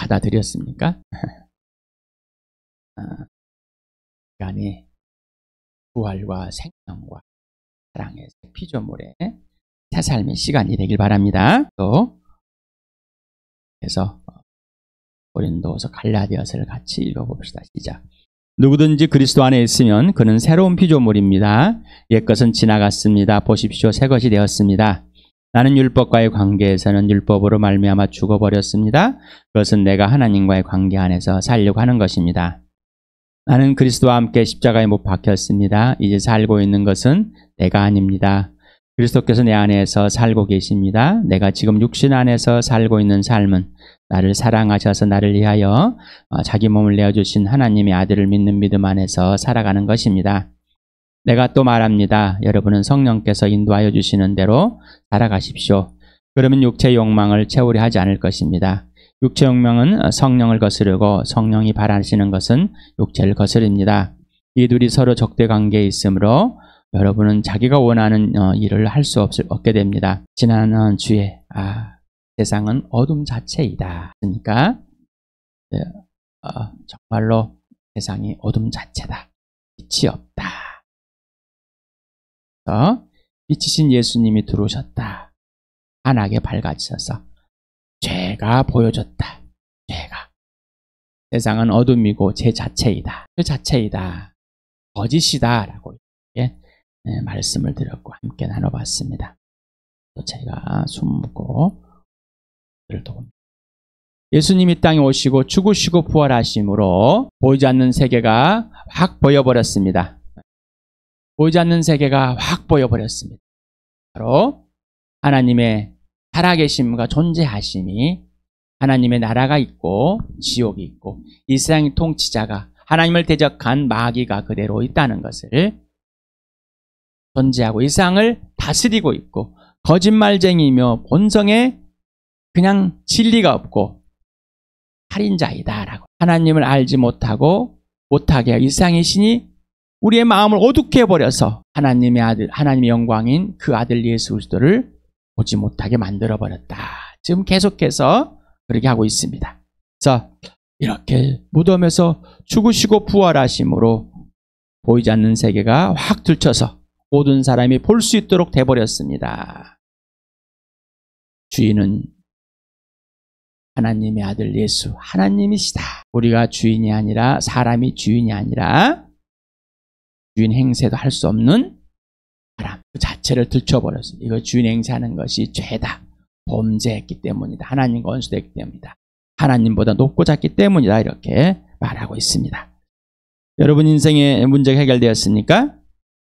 받아들였습니까? 인간이 부활과 생명과 사랑의 피조물의 새 삶의 시간이 되길 바랍니다. 또 그래서 고린도서 갈라디아서를 같이 읽어봅시다. 시작. 누구든지 그리스도 안에 있으면 그는 새로운 피조물입니다. 옛것은 지나갔습니다. 보십시오. 새것이 되었습니다. 나는 율법과의 관계에서는 율법으로 말미암아 죽어버렸습니다. 그것은 내가 하나님과의 관계 안에서 살려고 하는 것입니다. 나는 그리스도와 함께 십자가에 못 박혔습니다. 이제 살고 있는 것은 내가 아닙니다. 그리스도께서 내 안에서 살고 계십니다. 내가 지금 육신 안에서 살고 있는 삶은 나를 사랑하셔서 나를 위하여 자기 몸을 내어주신 하나님의 아들을 믿는 믿음 안에서 살아가는 것입니다. 내가 또 말합니다. 여러분은 성령께서 인도하여 주시는 대로 살아가십시오. 그러면 육체의 욕망을 채우려 하지 않을 것입니다. 육체 욕망은 성령을 거스르고 성령이 바라시는 것은 육체를 거스릅니다. 이 둘이 서로 적대 관계에 있으므로 여러분은 자기가 원하는 일을 할 수 없게 됩니다. 지난 주에 세상은 어둠 자체이다. 그러니까 정말로 세상이 어둠 자체다. 빛이 없다. 빛이신 예수님이 들어오셨다. 환하게 밝아지셔서 죄가 보여줬다. 죄가. 세상은 어둠이고 죄 자체이다. 죄 자체이다. 거짓이다. 라고 이렇게 말씀을 드렸고 함께 나눠봤습니다. 또 제가 숨고 예수님이 땅에 오시고 죽으시고 부활하심으로 보이지 않는 세계가 확 보여버렸습니다. 보이지 않는 세계가 확 보여버렸습니다. 바로 하나님의 살아계심과 존재하심이 하나님의 나라가 있고 지옥이 있고 이 세상의 통치자가 하나님을 대적한 마귀가 그대로 있다는 것을 존재하고 이 세상을 다스리고 있고 거짓말쟁이며 본성에 그냥 진리가 없고 살인자이다라고 하나님을 알지 못하고 못하게 이 세상의 신이 우리의 마음을 어둡게 해버려서 하나님의 아들, 하나님의 영광인 그 아들 예수 그리스도를 보지 못하게 만들어버렸다. 지금 계속해서 그렇게 하고 있습니다. 그래서 이렇게 무덤에서 죽으시고 부활하심으로 보이지 않는 세계가 확 들춰서 모든 사람이 볼 수 있도록 돼버렸습니다. 주인은 하나님의 아들 예수, 하나님이시다. 우리가 주인이 아니라 사람이 주인이 아니라 주인 행세도 할 수 없는 사람 그 자체를 들춰버렸어요. 이거 주인 행세하는 것이 죄다. 범죄했기 때문이다. 하나님과 원수됐기 때문이다. 하나님보다 높고 작기 때문이다. 이렇게 말하고 있습니다. 여러분 인생의 문제가 해결되었습니까?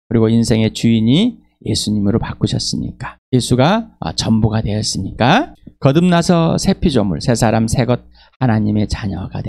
그리고 인생의 주인이 예수님으로 바꾸셨습니까? 예수가 전부가 되었습니까? 거듭나서 새 피조물, 새 사람, 새 것 하나님의 자녀가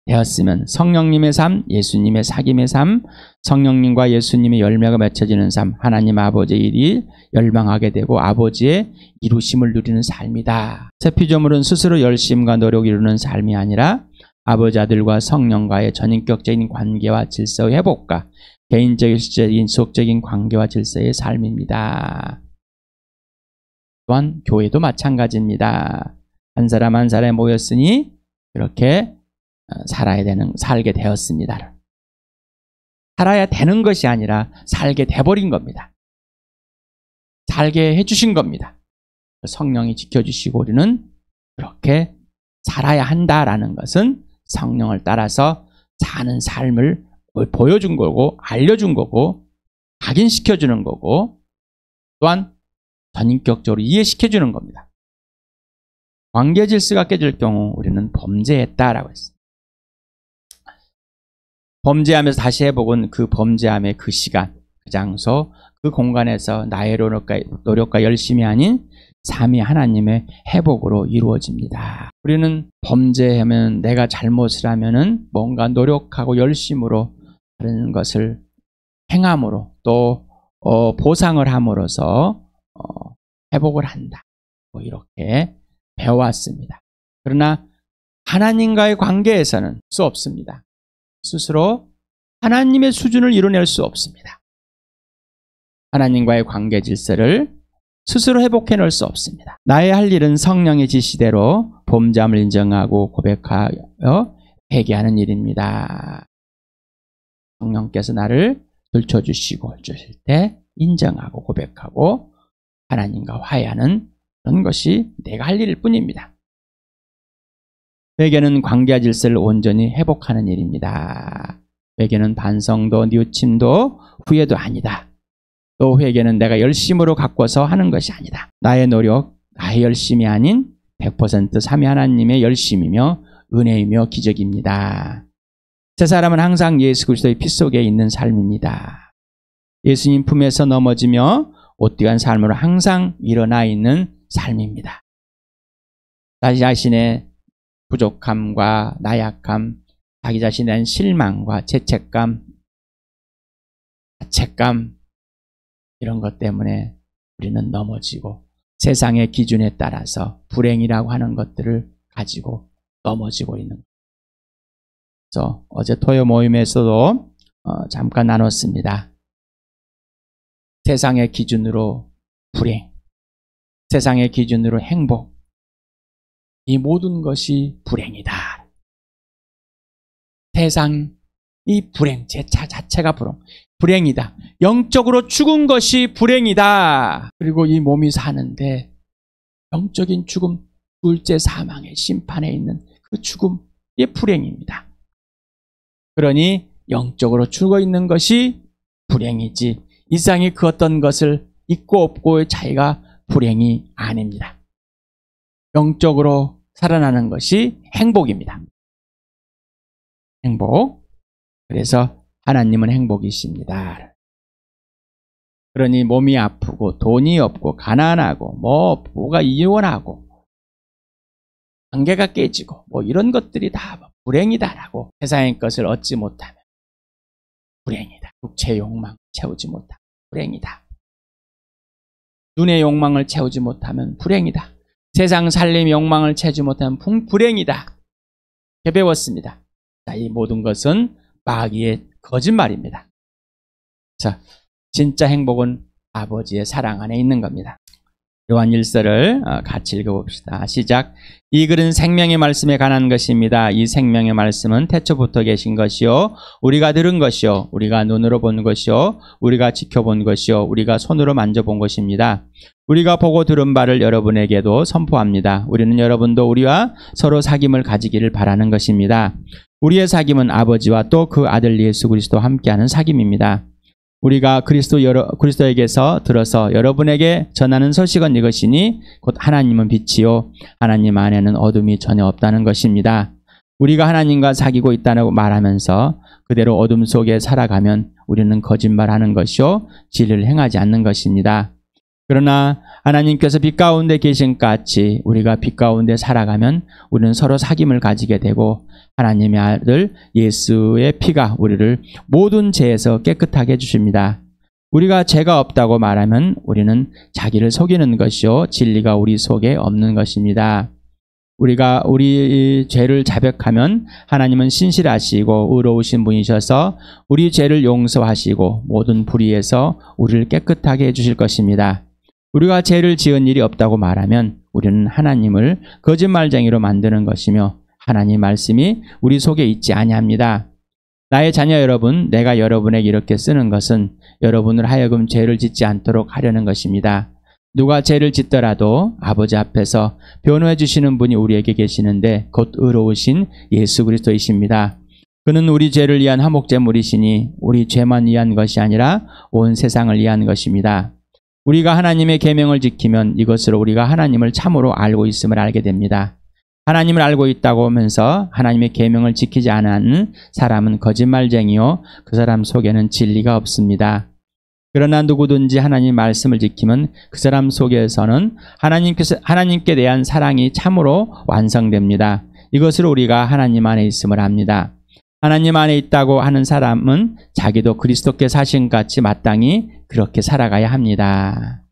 되었으면 성령님의 삶, 예수님의 사귐의 삶, 성령님과 예수님의 열매가 맺혀지는 삶, 하나님 아버지의 일이 열망하게 되고 아버지의 이루심을 누리는 삶이다. 새 피조물은 스스로 열심과 노력을 이루는 삶이 아니라 아버지 아들과 성령과의 전인격적인 관계와 질서의 회복과 개인적인 실제적인 지속적인 관계와 질서의 삶입니다. 또한 교회도 마찬가지입니다. 한 사람 한 사람에 모였으니 그렇게 살게 되었습니다. 살아야 되는 것이 아니라 살게 돼버린 겁니다. 살게 해주신 겁니다. 성령이 지켜주시고 우리는 그렇게 살아야 한다라는 것은 성령을 따라서 사는 삶을 보여준 거고 알려준 거고 각인시켜주는 거고 또한 전인격적으로 이해시켜주는 겁니다. 관계 질서가 깨질 경우 우리는 범죄했다라고 했습니다. 범죄하면서 다시 회복은 그 범죄함의 그 시간, 그 장소, 그 공간에서 나의 노력과 열심이 아닌 삶이 하나님의 회복으로 이루어집니다. 우리는 범죄하면 내가 잘못을 하면은 뭔가 노력하고 열심으로 다른 것을 행함으로 또 보상을 함으로써 회복을 한다. 이렇게 배워왔습니다. 그러나 하나님과의 관계에서는 수 없습니다. 스스로 하나님의 수준을 이뤄낼 수 없습니다. 하나님과의 관계 질서를 스스로 회복해낼 수 없습니다. 나의 할 일은 성령의 지시대로 범죄함을 인정하고 고백하여 회개하는 일입니다. 성령께서 나를 들춰주시고 주실 때 인정하고 고백하고 하나님과 화해하는 그런 것이 내가 할 일일 뿐입니다. 회개는 관계와 질서를 온전히 회복하는 일입니다. 회개는 반성도 뉘우침도 후회도 아니다. 또 회개는 내가 열심으로 가꿔서 하는 것이 아니다. 나의 노력, 나의 열심이 아닌 100% 삼위 하나님의 열심이며 은혜이며 기적입니다. 새 사람은 항상 예수 그리스도의 피 속에 있는 삶입니다. 예수님 품에서 넘어지며 옷띠간 삶으로 항상 일어나 있는 삶입니다. 자기 자신의 부족함과 나약함, 자기 자신에 대한 실망과 죄책감, 자책감 이런 것 때문에 우리는 넘어지고 세상의 기준에 따라서 불행이라고 하는 것들을 가지고 넘어지고 있는 거예요. 그래서 어제 토요 모임에서도 잠깐 나눴습니다. 세상의 기준으로 불행, 세상의 기준으로 행복, 이 모든 것이 불행이다. 세상이 불행, 제 자체가 불행이다. 영적으로 죽은 것이 불행이다. 그리고 이 몸이 사는데 영적인 죽음, 둘째 사망의 심판에 있는 그 죽음이 불행입니다. 그러니 영적으로 죽어 있는 것이 불행이지 이 세상이 그 어떤 것을 있고 없고의 차이가 불행이 아닙니다. 영적으로 살아나는 것이 행복입니다. 행복. 그래서 하나님은 행복이십니다. 그러니 몸이 아프고 돈이 없고 가난하고 뭐가 이혼하고 관계가 깨지고 이런 것들이 다 불행이다라고 세상의 것을 얻지 못하면 불행이다. 육체의 욕망을 채우지 못하면 불행이다. 눈의 욕망을 채우지 못하면 불행이다. 세상 살림 욕망을 채우지 못하면 불행이다. 이렇게 배웠습니다. 자, 이 모든 것은 마귀의 거짓말입니다. 자, 진짜 행복은 아버지의 사랑 안에 있는 겁니다. 요한 1서를 같이 읽어봅시다. 시작. 이 글은 생명의 말씀에 관한 것입니다. 이 생명의 말씀은 태초부터 계신 것이요 우리가 들은 것이요 우리가 눈으로 본 것이요 우리가 지켜본 것이요 우리가 손으로 만져본 것입니다. 우리가 보고 들은 바를 여러분에게도 선포합니다. 우리는 여러분도 우리와 서로 사귐을 가지기를 바라는 것입니다. 우리의 사귐은 아버지와 또 그 아들 예수 그리스도와 함께하는 사귐입니다. 우리가 그리스도에게서 들어서 여러분에게 전하는 소식은 이것이니 곧 하나님은 빛이요 하나님 안에는 어둠이 전혀 없다는 것입니다. 우리가 하나님과 사귀고 있다고 말하면서 그대로 어둠 속에 살아가면 우리는 거짓말하는 것이요 진리를 행하지 않는 것입니다. 그러나 하나님께서 빛 가운데 계신 같이 우리가 빛 가운데 살아가면 우리는 서로 사귐을 가지게 되고 하나님의 아들 예수의 피가 우리를 모든 죄에서 깨끗하게 해주십니다. 우리가 죄가 없다고 말하면 우리는 자기를 속이는 것이요 진리가 우리 속에 없는 것입니다. 우리가 우리 죄를 자백하면 하나님은 신실하시고 의로우신 분이셔서 우리 죄를 용서하시고 모든 불의에서 우리를 깨끗하게 해주실 것입니다. 우리가 죄를 지은 일이 없다고 말하면 우리는 하나님을 거짓말쟁이로 만드는 것이며 하나님 말씀이 우리 속에 있지 아니합니다. 나의 자녀 여러분, 내가 여러분에게 이렇게 쓰는 것은 여러분을 하여금 죄를 짓지 않도록 하려는 것입니다. 누가 죄를 짓더라도 아버지 앞에서 변호해 주시는 분이 우리에게 계시는데 곧 의로우신 예수 그리스도이십니다. 그는 우리 죄를 위한 화목제물이시니 우리 죄만 위한 것이 아니라 온 세상을 위한 것입니다. 우리가 하나님의 계명을 지키면 이것으로 우리가 하나님을 참으로 알고 있음을 알게 됩니다. 하나님을 알고 있다고 하면서 하나님의 계명을 지키지 않는 사람은 거짓말쟁이요 그 사람 속에는 진리가 없습니다. 그러나 누구든지 하나님 말씀을 지키면 그 사람 속에서는 하나님께 대한 사랑이 참으로 완성됩니다. 이것으로 우리가 하나님 안에 있음을 압니다. 하나님 안에 있다고 하는 사람은 자기도 그리스도께 사신 같이 마땅히 그렇게 살아가야 합니다.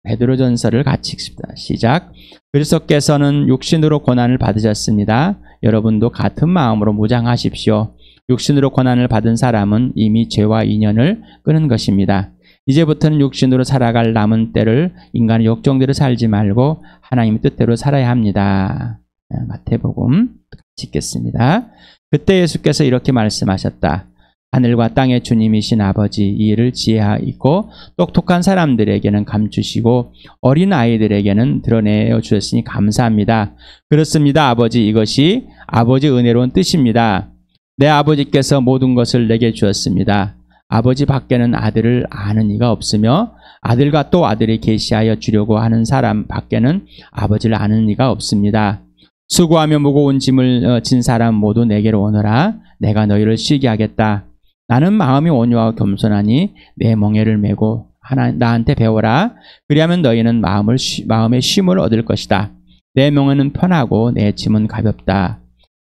베드로전서를 같이 읽습니다. 시작. 그리스도께서는 육신으로 고난을 받으셨습니다. 여러분도 같은 마음으로 무장하십시오. 육신으로 고난을 받은 사람은 이미 죄와 인연을 끊은 것입니다. 이제부터는 육신으로 살아갈 남은 때를 인간의 욕정대로 살지 말고 하나님의 뜻대로 살아야 합니다. 마태복음 같이 읽겠습니다. 그때 예수께서 이렇게 말씀하셨다. 하늘과 땅의 주님이신 아버지, 이 일을 지혜하고 똑똑한 사람들에게는 감추시고 어린 아이들에게는 드러내어 주셨으니 감사합니다. 그렇습니다, 아버지. 이것이 아버지의 은혜로운 뜻입니다. 내 아버지께서 모든 것을 내게 주었습니다. 아버지 밖에는 아들을 아는 이가 없으며 아들과 또 아들이 계시하여 주려고 하는 사람 밖에는 아버지를 아는 이가 없습니다. 수고하며 무거운 짐을 진 사람 모두 내게로 오너라. 내가 너희를 쉬게 하겠다. 나는 마음이 온유하고 겸손하니 내 멍에를 메고 나한테 배워라. 그리하면 너희는 마음의 쉼을 얻을 것이다. 내 멍에는 편하고 내 짐은 가볍다.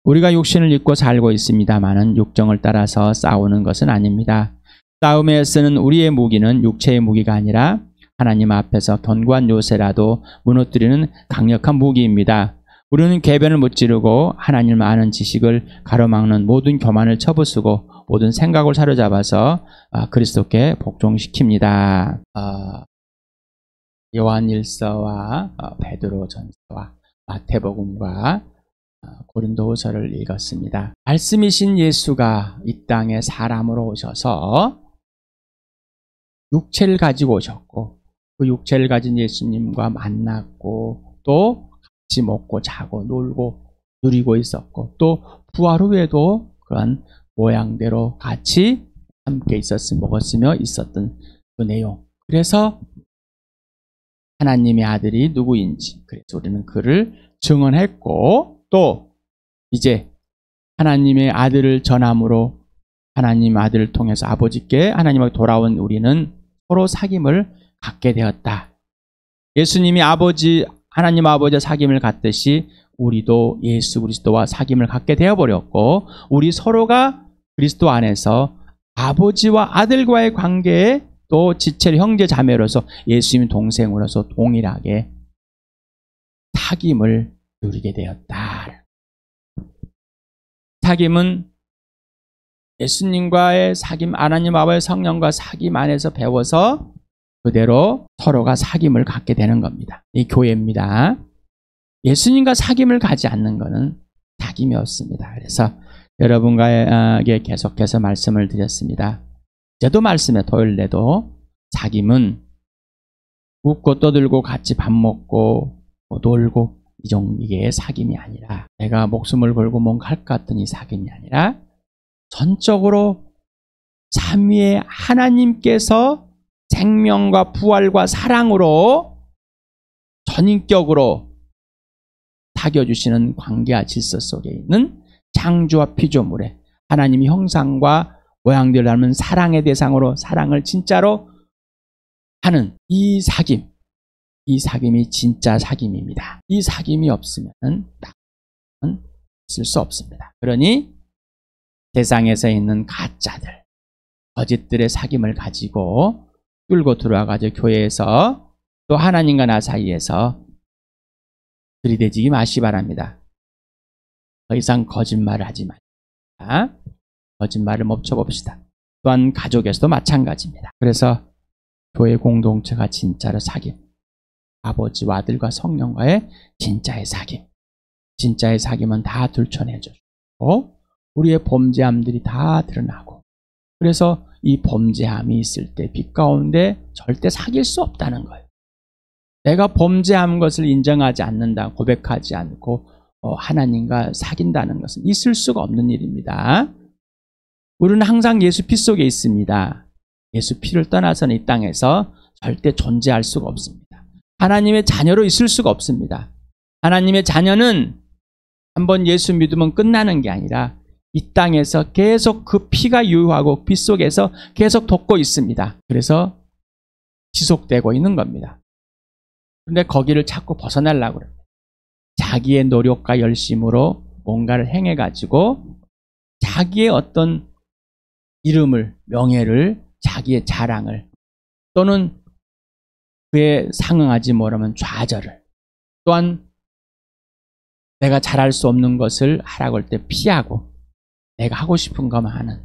우리가 육신을 입고 살고 있습니다마는 육정을 따라서 싸우는 것은 아닙니다. 싸움에 쓰는 우리의 무기는 육체의 무기가 아니라 하나님 앞에서 견고한 요새라도 무너뜨리는 강력한 무기입니다. 우리는 궤변을 무찌르고 하나님을 아는 지식을 가로막는 모든 교만을 쳐부수고 모든 생각을 사로잡아서 그리스도께 복종시킵니다. 요한일서와 베드로전서와 마태복음과 고린도후서를 읽었습니다. 말씀이신 예수가 이 땅에 사람으로 오셔서 육체를 가지고 오셨고 그 육체를 가진 예수님과 만났고 또 같이 먹고 자고 놀고 누리고 있었고 또 부활 후에도 그런 모양대로 같이 함께 먹었으며 있었던 그 내용. 그래서 하나님의 아들이 누구인지 그래서 우리는 그를 증언했고 또 이제 하나님의 아들을 전함으로 하나님 아들을 통해서 아버지께 하나님에게 돌아온 우리는 서로 사귐을 갖게 되었다. 예수님이 하나님 아버지와 사귐을 갖듯이 우리도 예수 그리스도와 사귐을 갖게 되어버렸고 우리 서로가 그리스도 안에서 아버지와 아들과의 관계에 또 지체 형제 자매로서 예수님 동생으로서 동일하게 사귐을 누리게 되었다. 사귐은 예수님과의 사귐, 하나님 아버지 성령과 사귐 안에서 배워서 그대로 서로가 사귐을 갖게 되는 겁니다. 이 교회입니다. 예수님과 사귐을 가지 않는 것은 사귐이 없습니다. 그래서 여러분과에게 계속해서 말씀을 드렸습니다. 이제도 말씀에 토요일 내도 사귐은 웃고 떠들고 같이 밥 먹고 놀고 이게 사귐이 아니라 내가 목숨을 걸고 뭔가 할 것 같은 이 사귐이 아니라 전적으로 삼위의 하나님께서 생명과 부활과 사랑으로 전인격으로 사귀어주시는 관계와 질서 속에 있는 창조와 피조물에 하나님의 형상과 모양대로 닮은 사랑의 대상으로 사랑을 진짜로 하는 이 사귐이 진짜 사귐입니다. 이 사귐이 없으면 있을 수 없습니다. 그러니 세상에서 있는 가짜들, 거짓들의 사귐을 가지고 끌고 들어와가지고 교회에서 또 하나님과 나 사이에서 들이대지기 마시기 바랍니다. 더 이상 거짓말을 하지 마십시다. 거짓말을 멈춰봅시다. 또한 가족에서도 마찬가지입니다. 그래서 교회 공동체가 진짜로 사귐, 아버지와 아들과 성령과의 진짜의 사귐, 진짜의 사귐은 다 들춰내주고 우리의 범죄함들이 다 드러나고 그래서 이 범죄함이 있을 때 빛 가운데 절대 사귈 수 없다는 거예요. 내가 범죄한 것을 인정하지 않는다, 고백하지 않고 하나님과 사귄다는 것은 있을 수가 없는 일입니다. 우리는 항상 예수 피 속에 있습니다. 예수 피를 떠나서는 이 땅에서 절대 존재할 수가 없습니다. 하나님의 자녀로 있을 수가 없습니다. 하나님의 자녀는 한번 예수 믿으면 끝나는 게 아니라 이 땅에서 계속 그 피가 유효하고 피 속에서 계속 돋고 있습니다. 그래서 지속되고 있는 겁니다. 그런데 거기를 자꾸 벗어나려고 그래요. 자기의 노력과 열심으로 뭔가를 행해가지고 자기의 어떤 이름을, 명예를, 자기의 자랑을 또는 그에 상응하지 못하면 좌절을 또한 내가 잘할 수 없는 것을 하라고 할 때 피하고 내가 하고 싶은 것만 하는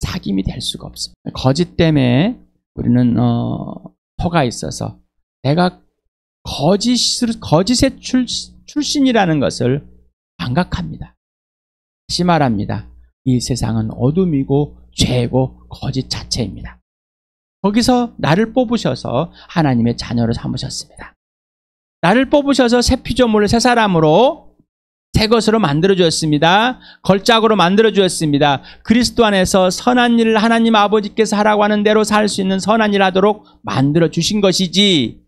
사귐이 될 수가 없습니다. 거짓 때문에 우리는 터가 있어서 내가 거짓의 출신이라는 것을 망각합니다. 다시 말합니다. 이 세상은 어둠이고 죄고 거짓 자체입니다. 거기서 나를 뽑으셔서 하나님의 자녀로 삼으셨습니다. 나를 뽑으셔서 새 피조물을 새 사람으로 새 것으로 만들어주었습니다. 걸작으로 만들어주었습니다. 그리스도 안에서 선한 일을 하나님 아버지께서 하라고 하는 대로 살 수 있는 선한 일 하도록 만들어주신 것이지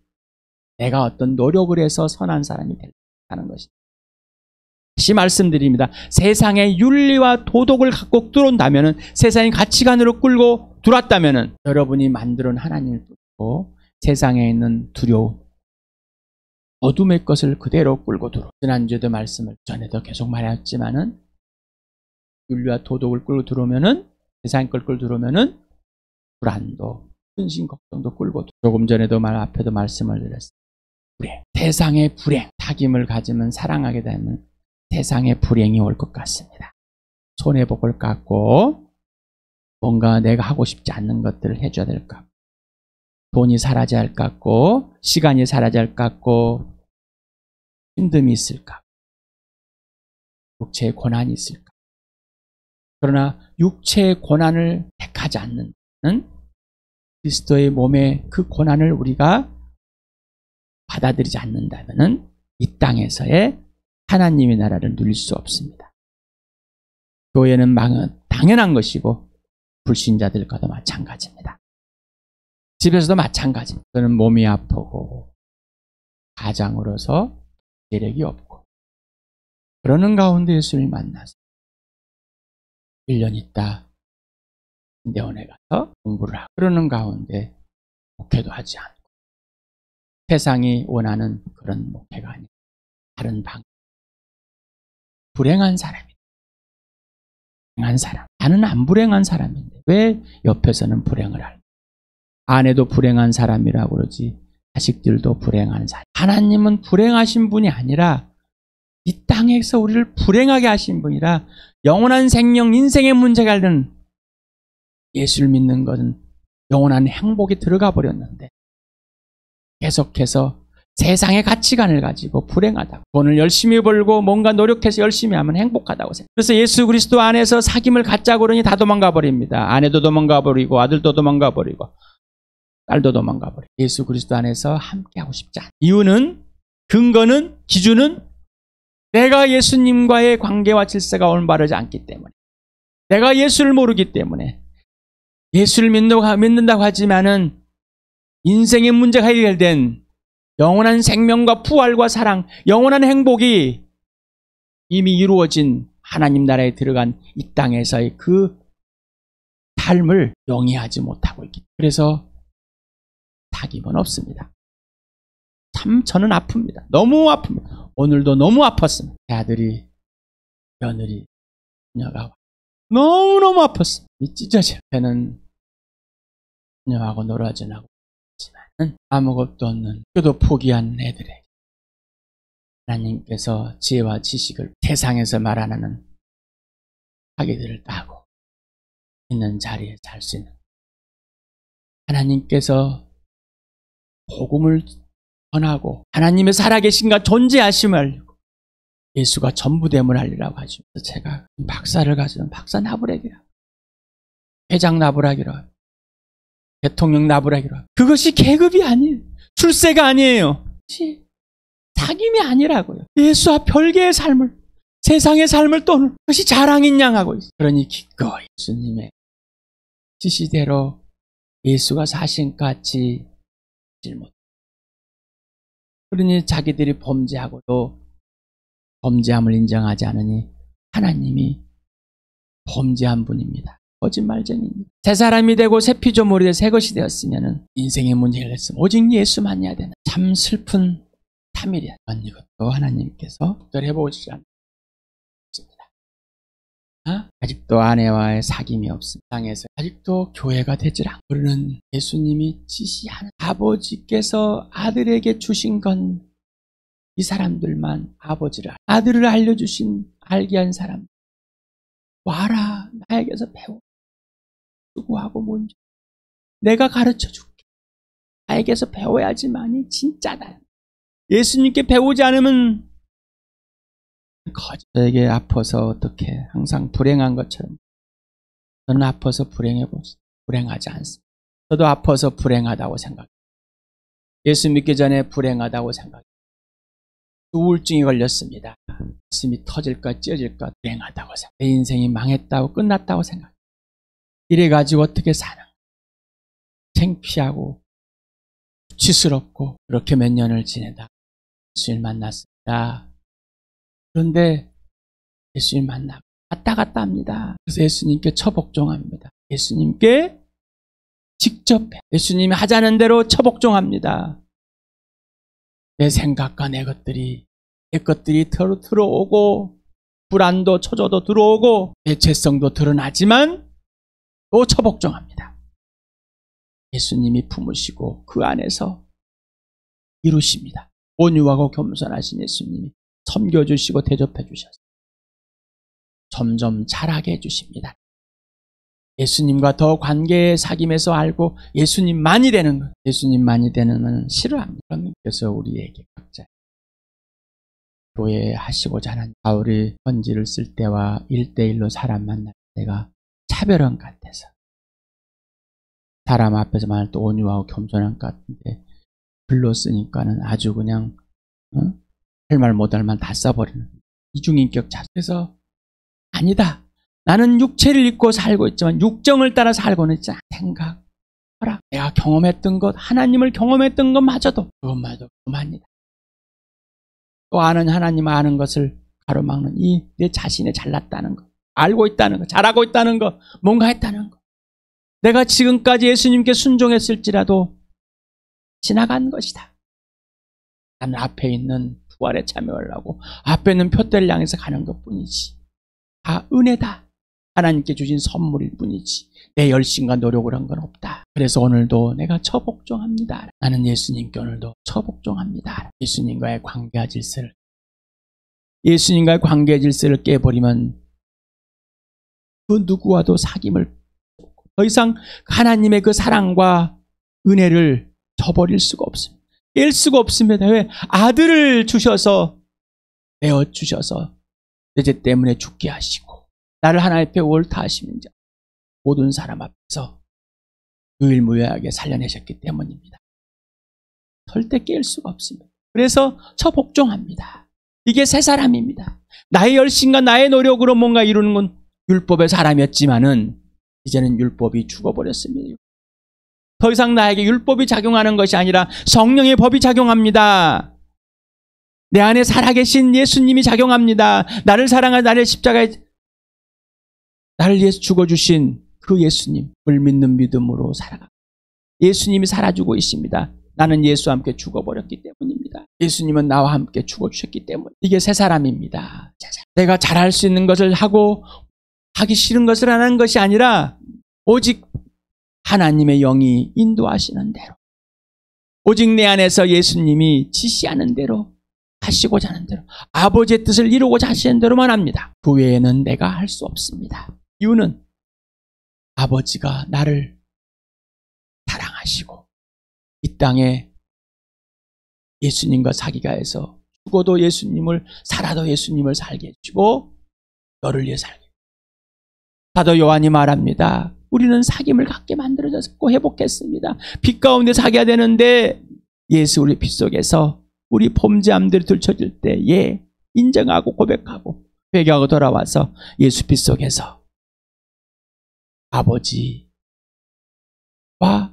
내가 어떤 노력을 해서 선한 사람이 되는 것입니다. 다시 말씀드립니다. 세상의 윤리와 도덕을 갖고 들어온다면, 세상의 가치관으로 끌고 들어왔다면 여러분이 만들어 놓은 하나님을 뚫고 세상에 있는 두려움, 어둠의 것을 그대로 끌고 들어오. 지난주에도 말씀을 전에도 계속 말했지만은 윤리와 도덕을 끌고 들어오면은, 세상의 걸 끌고 들어오면은 불안도, 근심, 걱정도 끌고 들어오. 조금 전에도 앞에도 말씀을 드렸어요. 불행, 세상의 불행, 사귐을 가지면 사랑하게 되면 세상의 불행이 올 것 같습니다. 손해복을 갖고 뭔가 내가 하고 싶지 않는 것들을 해줘야 될 것 같고, 돈이 사라져야 할 것 같고, 시간이 사라져야 할 것 같고, 힘듦이 있을까? 육체의 고난이 있을까? 그러나 육체의 고난을 택하지 않는 그리스도의 몸의 그 고난을 우리가 받아들이지 않는다면 이 땅에서의 하나님의 나라를 누릴 수 없습니다. 교회는 당연한 것이고 불신자들과도 마찬가지입니다. 집에서도 마찬가지입니다. 저는 몸이 아프고 가장으로서 재력이 없고 그러는 가운데 예수를 만나서 1년 있다 대원에 가서 공부를 하고 그러는 가운데 목회도 하지 않고 세상이 원하는 그런 목회가 아니고 다른 방법. 불행한 사람이다. 불행한 사람. 나는 안 불행한 사람인데 왜 옆에서는 불행을 할까? 아내도 불행한 사람이라고 그러지, 자식들도 불행한 사람. 하나님은 불행하신 분이 아니라 이 땅에서 우리를 불행하게 하신 분이라, 영원한 생명, 인생의 문제가 되는 예수를 믿는 것은 영원한 행복에 들어가 버렸는데 계속해서 세상의 가치관을 가지고 불행하다고, 돈을 열심히 벌고 뭔가 노력해서 열심히 하면 행복하다고 생각해요. 그래서 예수 그리스도 안에서 사귐을 갖자 그러니 다 도망가 버립니다. 아내도 도망가 버리고 아들도 도망가 버리고 딸도 도망가 버리고 예수 그리스도 안에서 함께하고 싶지 않아요. 이유는, 근거는, 기준은 내가 예수님과의 관계와 질서가 올바르지 않기 때문에, 내가 예수를 모르기 때문에. 예수를 믿는다고 하지만은 인생의 문제가 해결된 영원한 생명과 부활과 사랑, 영원한 행복이 이미 이루어진 하나님 나라에 들어간 이 땅에서의 그 삶을 영위하지 못하고 있기 때문에, 그래서 사귐은 없습니다. 참 저는 아픕니다. 너무 아픕니다. 오늘도 너무 아팠습니다. 제 아들이, 며느리, 그녀가 너무너무 아팠습니다. 찢어져. 저는 그녀하고 놀아주나고 있지만 아무것도 없는, 그도 포기한 애들에게 하나님께서 지혜와 지식을, 세상에서 말하는 자기들을 따고 있는 자리에 살 수 있는, 하나님께서 복음을 전하고 하나님의 살아계신가 존재하심을 알고 예수가 전부됨을 알리라고 하죠. 제가 박사를 가지면 박사 나부라기라, 회장 나부라기라, 대통령 나부라기라, 그것이 계급이 아니에요. 출세가 아니에요. 그것이 사귐이 아니라고요. 예수와 별개의 삶을, 세상의 삶을 떠는 것이 자랑인 양 하고 있어요. 그러니 기꺼이 예수님의 지시대로 예수가 사신같이 못. 그러니 자기들이 범죄하고도 범죄함을 인정하지 않으니 하나님이 범죄한 분입니다. 거짓말쟁이입니다. 새 사람이 되고 새 피조물이 되고 새 것이 되었으면 인생의 문제를 했으면 오직 예수만이야 되는, 참 슬픈 참일이야. 이것도 하나님께서 특별히 해보시지 않습니다. 아직도 아내와의 사귐이 없습니다. 땅에서 아직도 교회가 되질 않고, 우리는 예수님이 지시하는, 아버지께서 아들에게 주신 건 이 사람들만 아들을 알려주신, 알게 한 사람, 와라 나에게서 배워, 수고하고 뭔지 내가 가르쳐 줄게. 나에게서 배워야지만이 진짜다. 예수님께 배우지 않으면 저에게 아파서 어떻게 항상 불행한 것처럼 저는 아파서 불행하지 않습니다. 저도 아파서 불행하다고 생각해요. 예수 믿기 전에 불행하다고 생각해요. 우울증이 걸렸습니다. 가슴이 터질까 찢어질까 불행하다고 생각해요. 내 인생이 망했다고 끝났다고 생각해요. 이래가지고 어떻게 사는 거예요. 창피하고 수치스럽고 그렇게 몇 년을 지내다 예수님 만났습니다. 그런데 예수님 만나고 왔다 갔다 합니다. 그래서 예수님께 처복종합니다. 예수님께 직접 예수님이 하자는 대로 처복종합니다. 내 생각과 내 것들이 들어오고 불안도 초조도 들어오고 내 죄성도 드러나지만 또 처복종합니다. 예수님이 품으시고 그 안에서 이루십니다. 온유하고 겸손하신 예수님이 섬겨주시고 대접해 주셔서 점점 자라게 해주십니다. 예수님과 더 관계에 사귐에서 알고 예수님만이 되는 것, 예수님만이 되는 것은 싫어합니다. 그래서 우리에게 각자 교회에 하시고자 하는 바울이 편지를 쓸 때와 1대1로 사람 만날 때가 차별한 것 같아서 사람 앞에서 말할 때 온유하고 겸손한 것 같은데 글로 쓰니까는 아주 그냥 할 말 못할 말 다 써버리는 이중인격 자세에서 아니다. 나는 육체를 입고 살고 있지만 육정을 따라 살고는 있지 않아. 생각하라. 내가 경험했던 것, 하나님을 경험했던 것마저도 그것마저도 그만이다. 또 아는 하나님 아는 것을 가로막는 이 내 자신의 잘났다는 것, 알고 있다는 것, 잘하고 있다는 것, 뭔가 했다는 것. 내가 지금까지 예수님께 순종했을지라도 지나간 것이다. 나는 앞에 있는 부활에 참여하려고 앞에 있는 표대를 향해서 가는 것뿐이지. 다 은혜다. 하나님께 주신 선물일 뿐이지 내 열심과 노력을 한 건 없다. 그래서 오늘도 내가 처복종합니다. 나는 예수님께 오늘도 처복종합니다. 예수님과의 관계의 질서를 깨버리면 그 누구와도 사귐을 더 이상 하나님의 그 사랑과 은혜를 저버릴 수가 없습니다. 깰 수가 없습니다. 왜? 아들을 주셔서 내어주셔서 내 죄 때문에 죽게 하시고 나를 하나님 앞에 옳다 하시는 자 모든 사람 앞에서 유일무이하게 살려내셨기 때문입니다. 절대 깰 수가 없습니다. 그래서 처복종합니다. 이게 새 사람입니다. 나의 열심과 나의 노력으로 뭔가 이루는 건 율법의 사람이었지만은 이제는 율법이 죽어버렸습니다. 더 이상 나에게 율법이 작용하는 것이 아니라 성령의 법이 작용합니다. 내 안에 살아계신 예수님이 작용합니다. 나를 사랑하여 나를 십자가에 나를 위해서 죽어주신 그 예수님을 믿는 믿음으로 살아가. 예수님이 살아주고 있습니다. 나는 예수와 함께 죽어버렸기 때문입니다. 예수님은 나와 함께 죽어주셨기 때문에 이게 새 사람입니다. 내가 잘할 수 있는 것을 하고 하기 싫은 것을 하는 것이 아니라 오직 하나님의 영이 인도하시는 대로 오직 내 안에서 예수님이 지시하는 대로 하시고자 하는 대로 아버지의 뜻을 이루고자 하시는 대로만 합니다. 그 외에는 내가 할 수 없습니다. 이유는 아버지가 나를 사랑하시고 이 땅에 예수님과 사귀가해서 죽어도 예수님을 살아도 예수님을 살게 해주시고 너를 위해 살게 해주시고 사도 요한이 말합니다. 우리는 사귐을 갖게 만들어졌고 회복했습니다. 빛 가운데 사귀어야 되는데 예수 우리 빛 속에서 우리 범죄함들이 들춰질 때 인정하고 고백하고 회개하고 돌아와서 예수 빛 속에서 아버지와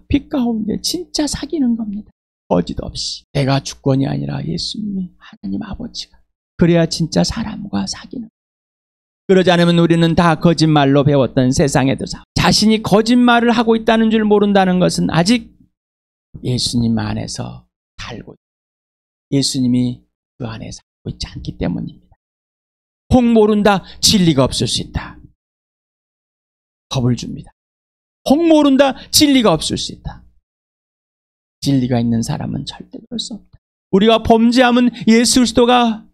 빛 가운데 진짜 사귀는 겁니다. 거짓 없이. 내가 주권이 아니라 예수님이 하나님 아버지가. 그래야 진짜 사람과 사귀는 거예요. 그러지 않으면 우리는 다 거짓말로 배웠던 세상에도 자신이 거짓말을 하고 있다는 줄 모른다는 것은 아직 예수님 안에서 살고 예수님이 그 안에 살고 있지 않기 때문입니다. 혹 모른다 진리가 없을 수 있다. 겁을 줍니다. 혹 모른다 진리가 없을 수 있다. 진리가 있는 사람은 절대 그럴 수 없다. 우리가 범죄함은 예수 그리스도가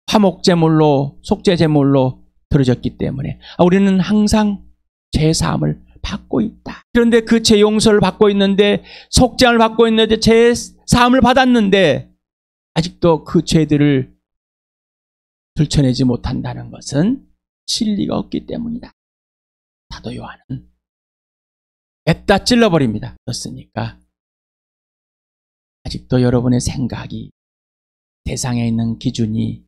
화목제물로 속죄제물로 들어졌기 때문에 우리는 항상 죄사함을 받고 있다. 그런데 그 죄 용서를 받고 있는데, 속죄함을 받고 있는데, 죄 사함을 받았는데 아직도 그 죄들을 들춰내지 못한다는 것은 진리가 없기 때문이다. 사도 요한은 냅다 찔러버립니다. 그렇습니까? 아직도 여러분의 생각이, 세상에 있는 기준이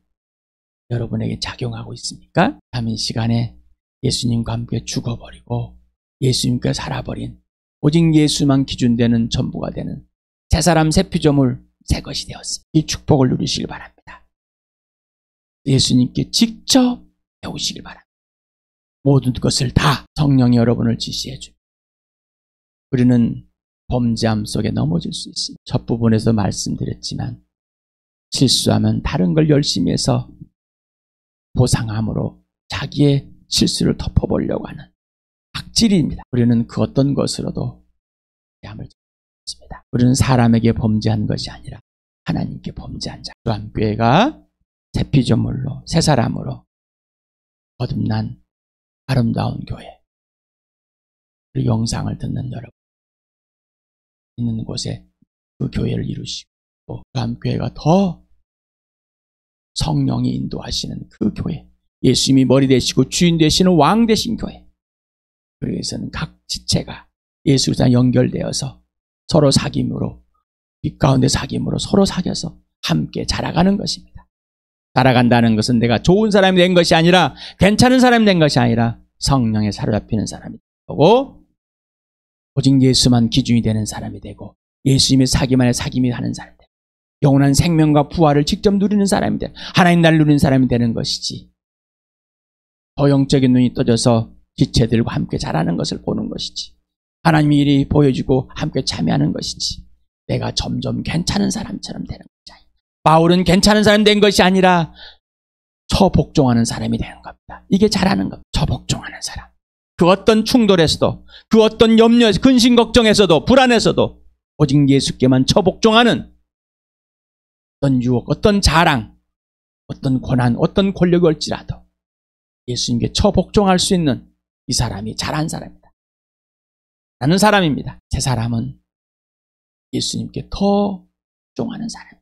여러분에게 작용하고 있습니까? 남은 시간에 예수님과 함께 죽어버리고 예수님과 살아버린, 오직 예수만 기준되는 전부가 되는 새 사람 새 피조물 새 것이 되었습니다. 이 축복을 누리시길 바랍니다. 예수님께 직접 배우시길 바랍니다. 모든 것을 다 성령이 여러분을 지시해 줍니다. 우리는 범죄함 속에 넘어질 수 있습니다. 첫 부분에서 말씀드렸지만 실수하면 다른 걸 열심히 해서 보상함으로 자기의 실수를 덮어보려고 하는 악질입니다. 우리는 그 어떤 것으로도 범죄함을 습니다. 우리는 사람에게 범죄한 것이 아니라 하나님께 범죄한 자. 교회가 새 피조물로 새 사람으로 거듭난 아름다운 교회. 그 영상을 듣는 여러분 있는 곳에 그 교회를 이루시고 또 교회가 더 성령이 인도하시는 그 교회, 예수님이 머리 되시고 주인 되시는 왕 되신 교회. 그래서는 각 지체가 예수와 연결되어서 서로 사귐으로, 빛 가운데 사귐으로 서로 사귀어서 함께 자라가는 것입니다. 자라간다는 것은 내가 좋은 사람이 된 것이 아니라, 괜찮은 사람이 된 것이 아니라 성령에 사로잡히는 사람이 되고, 오직 예수만 기준이 되는 사람이 되고, 예수님의 사귐 안에 사귐이 하는 사람이 되고, 영원한 생명과 부활을 직접 누리는 사람이 되고, 하나님 나라를 누리는 사람이 되는 것이지, 더 영적인 눈이 떠져서 지체들과 함께 자라는 것을 보는 것이지, 하나님의 일이 보여지고 함께 참여하는 것이지, 내가 점점 괜찮은 사람처럼 되는 것이 아니라, 바울은 괜찮은 사람이 된 것이 아니라 처복종하는 사람이 되는 겁니다. 이게 잘하는 겁니다. 처복종하는 사람. 그 어떤 충돌에서도, 그 어떤 염려에서, 근심 걱정에서도, 불안에서도 오직 예수께만 처복종하는, 어떤 유혹, 어떤 자랑, 어떤 권한, 어떤 권력이 올지라도 예수님께 처복종할 수 있는 이 사람이 잘한 사람이다. 라는 사람입니다. 새 사람은 예수님께 더 복종하는 사람.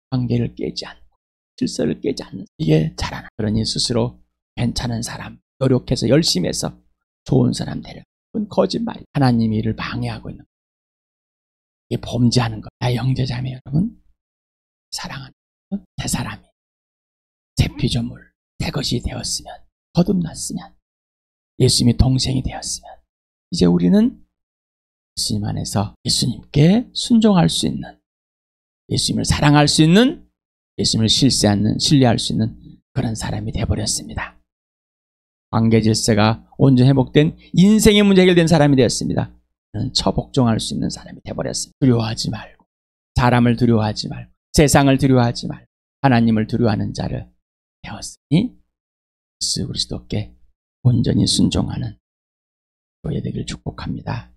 관계를 깨지 않고 질서를 깨지 않는, 이게 잘하는. 그러니 스스로 괜찮은 사람, 노력해서 열심히 해서 좋은 사람 되려. 그건 거짓말. 하나님의 일을 방해하고 있는 것. 이게 범죄하는 것. 나의 형제자매 여러분, 사랑하는 것. 새 사람이, 새 피조물, 새 것이 되었으면, 거듭났으면, 예수님의 동생이 되었으면, 이제 우리는 예수님 안에서 예수님께 순종할 수 있는, 예수님을 사랑할 수 있는, 예수님을 신뢰할 수 있는 그런 사람이 되어버렸습니다. 관계 질서가 온전히 회복된, 인생의 문제 해결된 사람이 되었습니다. 저는 처복종할 수 있는 사람이 되어버렸습니다. 두려워하지 말고, 사람을 두려워하지 말고, 세상을 두려워하지 말고 하나님을 두려워하는 자를 되었으니 예수 그리스도께 온전히 순종하는 교회 되기를 축복합니다.